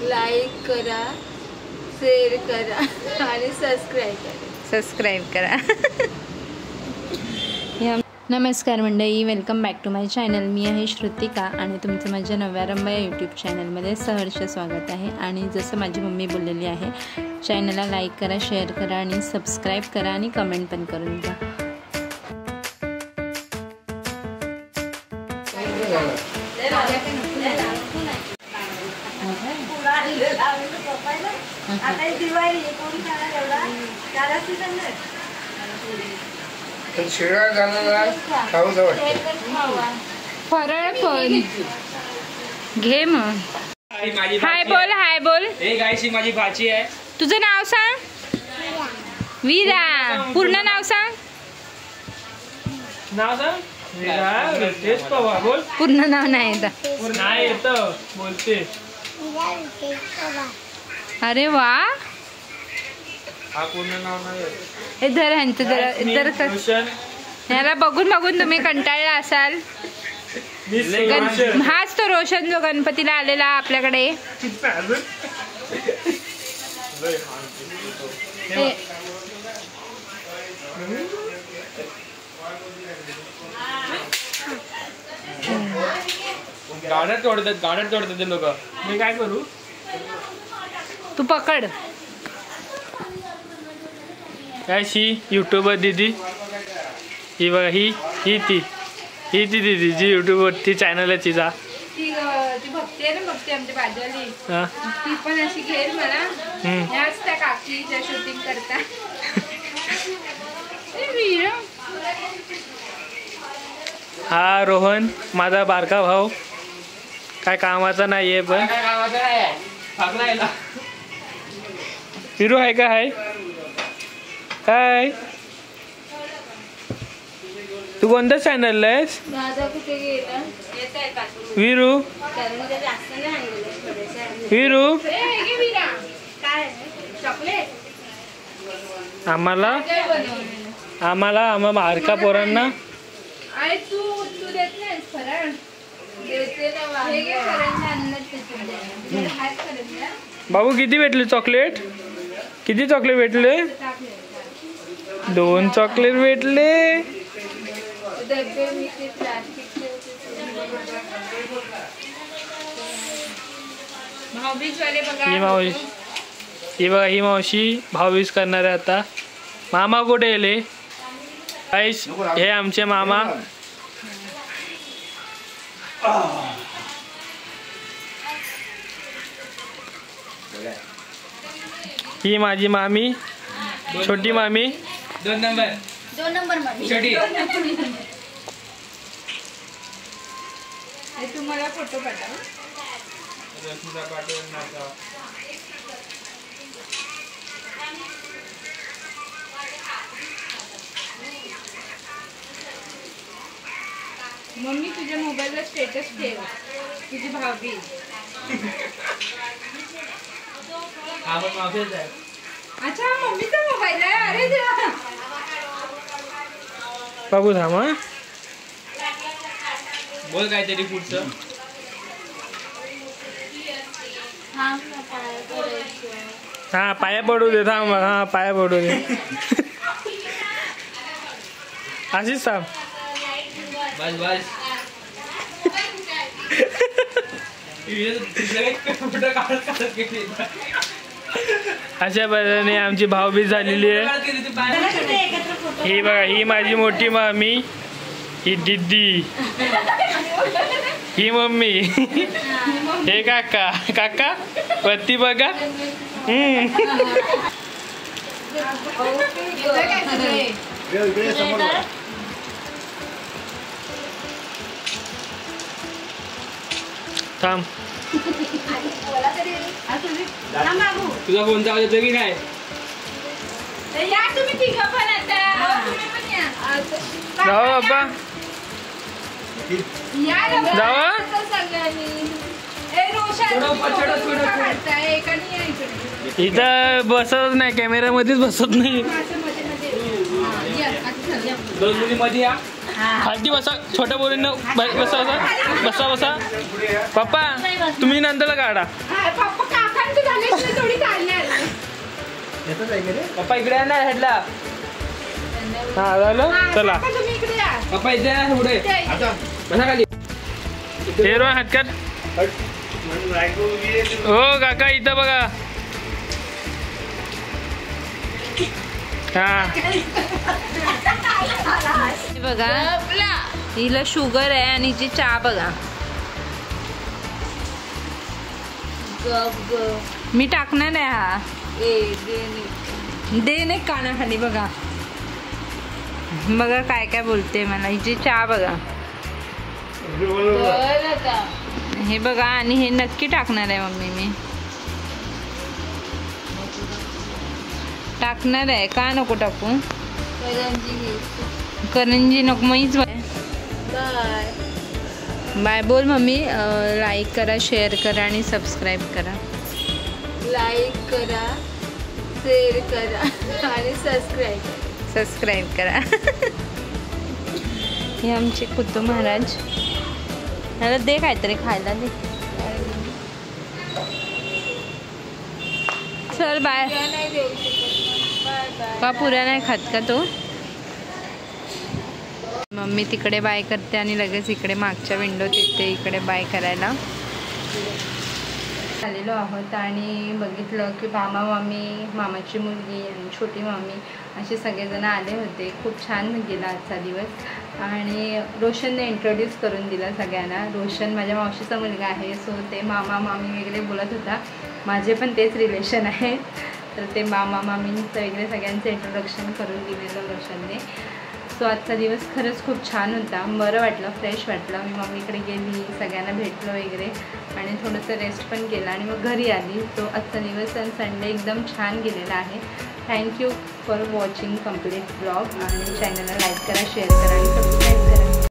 Like करा, share करा आणि सबस्क्राईब करा. नमस्कार मंडळी, welcome back to my channel. मी आहे श्रुतिका आणि तुमचं माझ्या नव्या रंबा या यूट्यूब चॅनलमध्ये सहर्ष स्वागत आहे. आणि जसं माझी मम्मी बोललेली आहे, चॅनलला लाईक करा, शेअर करा आणि सबस्क्राईब करा आणि कमेंट पण करून द्या. फराळ पण घे मग. हाय बोल, हाय बोल. गायशी माझी भाची आहे. तुझं नाव सांग. वीरा. पूर्ण नाव सांग. नाव सांग. वीरा तेज पवार. बोल. पूर्ण नाव नाही येत. नाही येत बोलते. अरे वा. हा पूर्ण नाव नाही. इधर ह्यांचं जरा इधर कर. याला बघून बघून तुम्ही कंटाळला असाल. हाच तो रोशन जो गणपतीला आलेला आपल्याकडे. गाड्या तोडतात ते लोक. मी काय करू. तू पकड. काय शी यूट्यूबर दीदी. ही बघा, ही ती दीदी जी यूट्यूबवरती चॅनल आहे तिचा. ती भक्ती आहे ना, भक्ती आमच्या बाजूली. ती पण अशी घेईल मला. याच त्या काकी ज्या शूटिंग करता. हा रोहन माझा बारका भाऊ. काय कामाचा नाहीये पण. हिरो आहे का. हाय हाय. तू कोणत्या चॅनलला आहेस. वीरू. वीरू आम्हाला बारका पोरांना. बाबू किती भेटले चॉकलेट. किती चॉकलेट भेटले. 2 चॉकलेट भेटले. ही बघा, ही मावशी भाऊबीज करणार आहे आता. मामा कुठे गेले. हे आमचे मामा. ही माझी मामी, छोटी मामी. 2 नंबर मामी छोटी. तुम्हाला फोटो पाठव. मम्मी तुझ्या मोबाईलला स्टेटस ठेव. तुझी भाभी. अच्छा मम्मीचा मोबाईल आहे. अरे देवा. बाबू थांबा. बोल काहीतरी पुढचं. हा पाया पडू दे. थांब. हा पाया पडू दे. अशीच थांब. बस अशा पद्धतीने आमची भाऊबीज झालेली आहे. ही बघा, ही माझी मोठी मामी. ही दीदी. ही मम्मी. हे काका वरती बघा. थांब. तुझा कोणता आवाज येतो की काय. जाऊ बाबा. इथं बसत नाही, कॅमेऱ्यामध्येच बसत नाही. खालती बसा, छोट्या बोरींना बसा बसा बसा बसा. पप्पा तुम्ही नंतर काढा. पप्पा इकडे ना हेडला. हा झालं चला पप्पा इथे ना पुढे बसा खाली. हे रोहन हात कर. हो काका इथं बघा. हा बघा हिला शुगर आहे आणि हिची चहा बघा. मी टाकणार आहे. हा दे नाही कानाखाली. बघा बघा काय काय बोलते मला. हिची चहा बघा हे बघा. आणि हे नक्की टाकणार आहे मम्मी. मी टाकणार आहे. का नको टाकू. करंजी नको. मीच बाय बोल मम्मी. लाईक करा, शेअर करा आणि सबस्क्राईब करा. लाईक करा, शेअर करा आणि सबस्क्राईब करा. हे आमचे कुतू महाराज. ह्याला दे काहीतरी खायला दे. चल बाय. का पुऱ्या नाही खात का तो. मम्मी तिकडे बाय करते आणि लगेच इकडे मागच्या विंडोत येते इकडे बाय करायला. आलेलो आहोत आणि बघितलं की मामा मामी, मामाची मुलगी आणि छोटी मामी असे सगळेजण आले होते. खूप छान गेला आजचा दिवस. आणि रोशनने इंट्रोड्यूस करून दिला सगळ्यांना. रोशन माझ्या मावशीचा मुलगा आहे. सो ते मामा मामी वगैरे बोलत होता. माझे पण तेच रिलेशन आहे. तर ते मामा मामींचं वगैरे सगळ्यांचं इंट्रोडक्शन करून दिलेलं रोशनने. सो आजचा दिवस खरंच खूप छान होता. बरं वाटलं, फ्रेश वाटलं. मी मम्मीकडे गेली, सगळ्यांना भेटलो वगैरे आणि थोडंसं रेस्ट पण केलं आणि मग घरी आली. तो आजचा दिवस आणि संडे एकदम छान गेलेला आहे. Thank you for watching complete blog. आणि चॅनलला लाईक करा, शेअर करा आणि सबस्क्राईब करा.